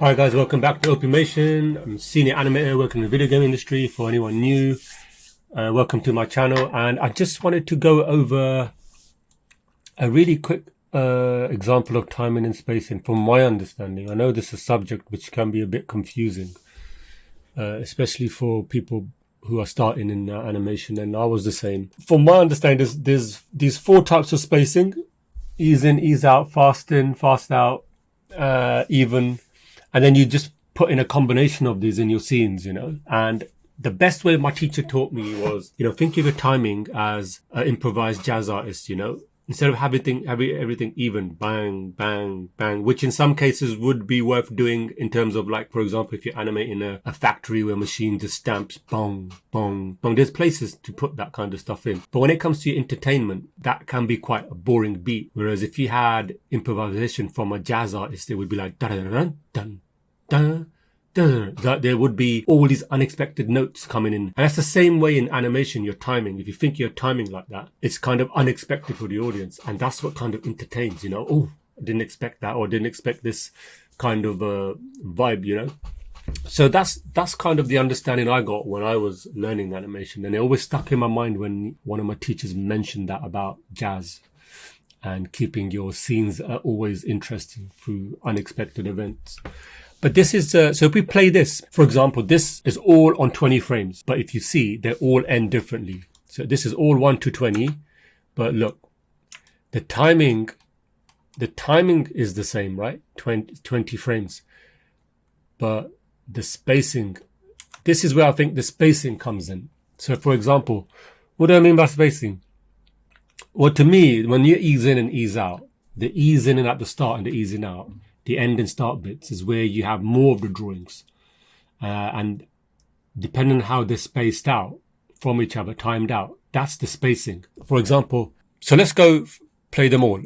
Hi guys, welcome back to Opimation. I'm a senior animator working in the video game industry. For anyone new, welcome to my channel. And I just wanted to go over a really quick example of timing and spacing from my understanding. I know this is a subject which can be a bit confusing, especially for people who are starting in animation, and I was the same. From my understanding, there's these four types of spacing: ease in, ease out, fast in, fast out, even. And then you just put in a combination of these in your scenes, And the best way my teacher taught me was, think of your timing as an improvised jazz artist, Instead of having everything even, bang, bang, bang, which in some cases would be worth doing in terms of, like, for example, if you're animating a factory where a machine just stamps, bong, bong, bong. There's places to put that kind of stuff in. But when it comes to your entertainment, that can be quite a boring beat. Whereas if you had improvisation from a jazz artist, it would be like, dun, dun, dun, dun. There would be all these unexpected notes coming in. And that's the same way in animation, your timing. If you think you're timing like that, it's kind of unexpected for the audience. And that's what kind of entertains, Oh, I didn't expect that, or didn't expect this kind of vibe, So that's kind of the understanding I got when I was learning animation. And it always stuck in my mind when one of my teachers mentioned that about jazz and keeping your scenes always interesting through unexpected events. But this is, so if we play this, for example, this is all on 20 frames. But if you see, they all end differently. So this is all 1 to 20. But look, the timing is the same, right? 20 frames. But the spacing, this is where I think the spacing comes in. So for example, what do I mean by spacing? Well, to me, when you ease in and ease out, the ease in and at the start and the easing out, the end and start bits is where you have more of the drawings. And depending on how they're spaced out from each other, timed out, that's the spacing. For example, so let's go play them all.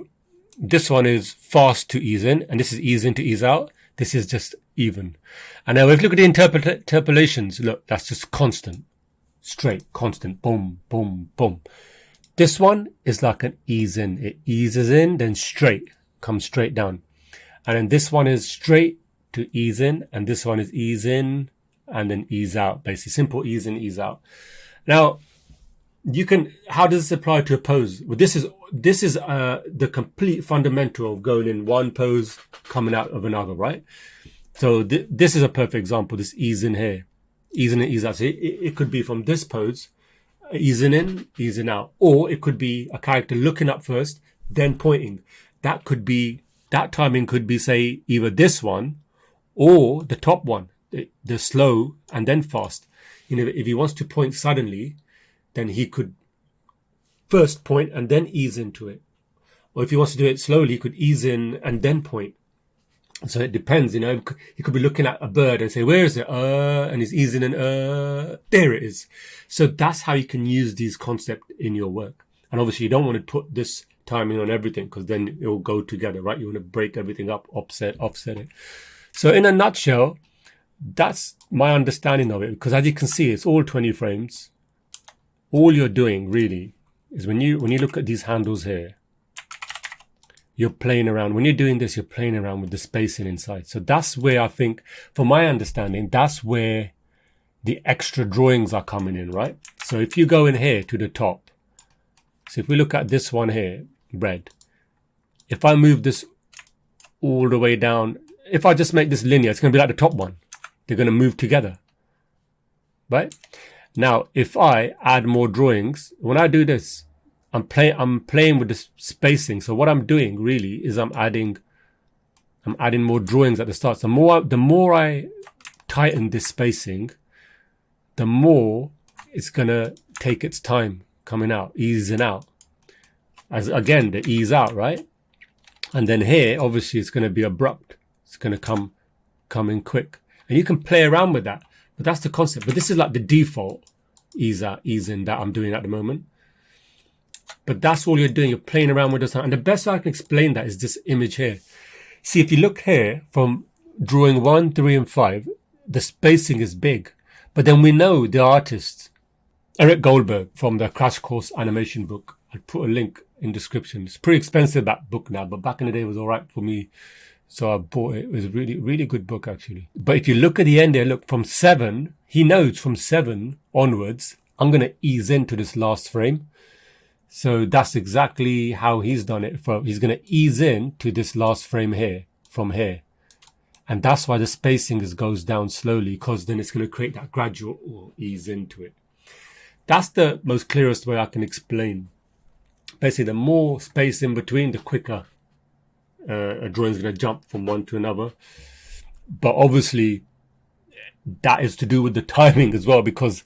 This one is fast to ease in, and this is ease in to ease out. This is just even. And now if you look at the interpolations, look, that's just constant, straight, constant, boom, boom, boom. This one is like an ease in. It eases in, then straight, comes straight down. And then this one is straight to ease in, and this one is ease in and then ease out. Basically, simple ease in, ease out. Now, how does this apply to a pose? Well, this is the complete fundamental of going in one pose, coming out of another, right? So this is a perfect example. This ease in here, ease in and ease out. So it could be from this pose, easing in, easing out, or it could be a character looking up first, then pointing. That timing could be, say, either this one or the top one, the slow and then fast. If he wants to point suddenly, then he could first point and then ease into it. Or if he wants to do it slowly, he could ease in and then point. So it depends, He could be looking at a bird and say, where is it? And he's easing in, there it is. So that's how you can use these concepts in your work. And obviously you don't want to put this timing on everything, because then it will go together, right? You want to break everything up, offset it. So in a nutshell, that's my understanding of it, because as you can see, it's all 20 frames. All you're doing really is when you look at these handles here, you're playing around. When you're doing this, you're playing around with the spacing inside. So that's where I think, from my understanding, that's where the extra drawings are coming in, right? So if you go in here to the top, so if we look at this one here, red, if I move this all the way down, if I just make this linear, it's going to be like the top one. They're going to move together, right? Now, if I add more drawings, when I do this, I'm playing with the spacing. So what I'm doing really is I'm adding more drawings at the start. So the more I tighten this spacing, the more it's going to take its time coming out, easing out. As again, the ease out, right? And then here, obviously, it's going to be abrupt. It's going to come in quick. And you can play around with that. But that's the concept. But this is like the default ease out, ease in that I'm doing at the moment. But that's all you're doing. You're playing around with this. And the best way I can explain that is this image here. See, if you look here from drawing 1, 3, and 5, the spacing is big. But then we know the artist, Eric Goldberg, from the Crash Course animation book. I'll put a link in description. It's pretty expensive, that book now, but back in the day it was all right for me. So I bought it. It was a really, really good book, actually. But if you look at the end there, look, from 7, he knows from 7 onwards, I'm going to ease into this last frame. So that's exactly how he's done it. He's going to ease into this last frame here, from here. And that's why the spacing goes down slowly, because then it's going to create that gradual ease into it. That's the most clearest way I can explain. Basically, the more space in between, the quicker a drawing is going to jump from one to another. But obviously, that is to do with the timing as well, because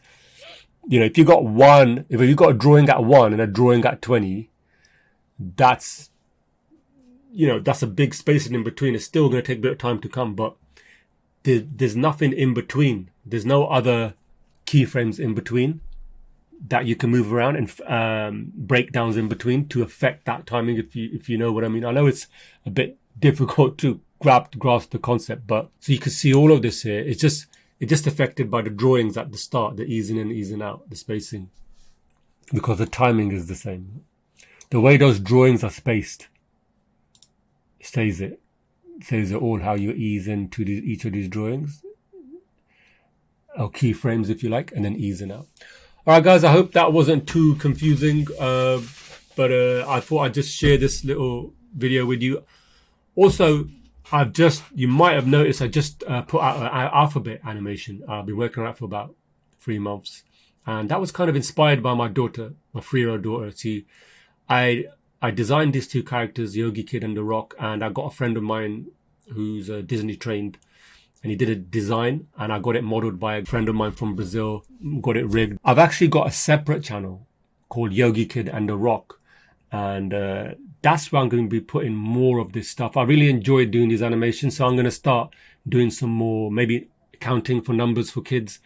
if you got a drawing at 1 and a drawing at 20, that's a big spacing in between. It's still going to take a bit of time to come, but there's nothing in between. There's no other keyframes in between that you can move around, and breakdowns in between to affect that timing, if you know what I mean. I know it's a bit difficult to grasp the concept, but so you can see all of this here. It's just affected by the drawings at the start, the easing in, easing out, the spacing, because the timing is the same. The way those drawings are spaced says it all, how you ease into each of these drawings, or keyframes if you like, and then easing out. All right, guys, I hope that wasn't too confusing, but I thought I'd just share this little video with you. Also, you might have noticed I just put out an alphabet animation. I've been working on that for about 3 months. And that was kind of inspired by my daughter, my 3-year-old daughter. See, I designed these 2 characters, Yogi Kid and The Rock, and I got a friend of mine who's Disney trained, and he did a design, and I got it modeled by a friend of mine from Brazil, got it rigged. I've actually got a separate channel called Yogi Kid and The Rock, and that's where I'm going to be putting more of this stuff. I really enjoyed doing these animations, so I'm going to start doing some more, maybe counting for numbers for kids,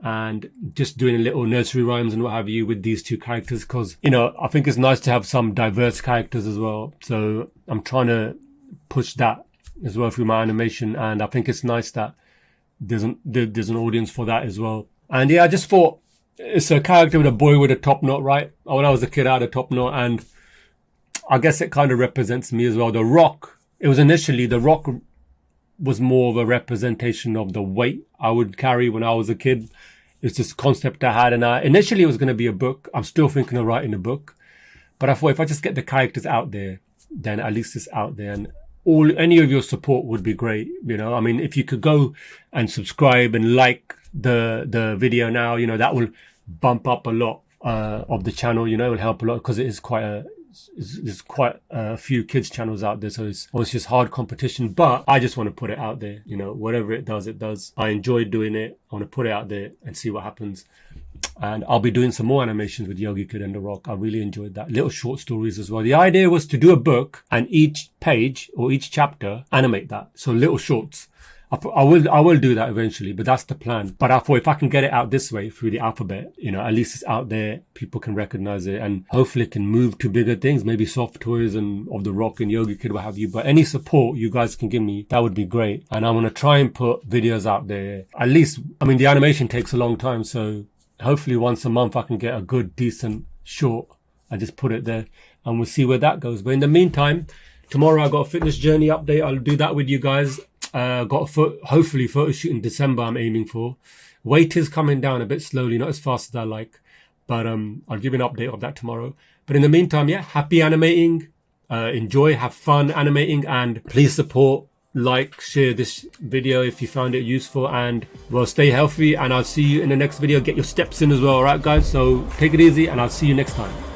and just doing a little nursery rhymes and what have you with these 2 characters, because I think it's nice to have some diverse characters as well. So I'm trying to push that as well through my animation, and I think it's nice that there's an audience for that as well. And yeah, I just thought it's a character with a boy with a top knot, right? When I was a kid, I had a top knot, and I guess it kind of represents me as well. The Rock, The Rock was more of a representation of the weight I would carry when I was a kid. It's this concept I had, and initially it was going to be a book. I'm still thinking of writing a book, but I thought if I just get the characters out there, then at least it's out there, and any of your support would be great. I mean, if you could go and subscribe and like the video now, that will bump up a lot of the channel. It will help a lot, because it is there's quite a few kids channels out there, so it's just hard competition. But I just want to put it out there. Whatever it does. I enjoy doing it. I want to put it out there and see what happens. And I'll be doing some more animations with Yogi Kid and The Rock. I really enjoyed that. Little short stories as well. The idea was to do a book, and each page or each chapter animate that. So little shorts. I will do that eventually, but that's the plan. But I thought if I can get it out this way through the alphabet, at least it's out there, people can recognize it, and hopefully it can move to bigger things, maybe soft toys and of The Rock and Yogi Kid, what have you. But any support you guys can give me, that would be great. And I'm going to try and put videos out there. At least, the animation takes a long time, so hopefully once a month I can get a good, decent short. I just put it there, and we'll see where that goes. But in the meantime, tomorrow I got a fitness journey update. I'll do that with you guys. Got hopefully photo shoot in December I'm aiming for. Weight is coming down a bit slowly, not as fast as I like, but I'll give you an update of that tomorrow. But in the meantime, yeah, happy animating, enjoy, have fun animating, and please support, share this video if you found it useful, and well, stay healthy, and I'll see you in the next video. Get your steps in as well, alright guys? So take it easy, and I'll see you next time.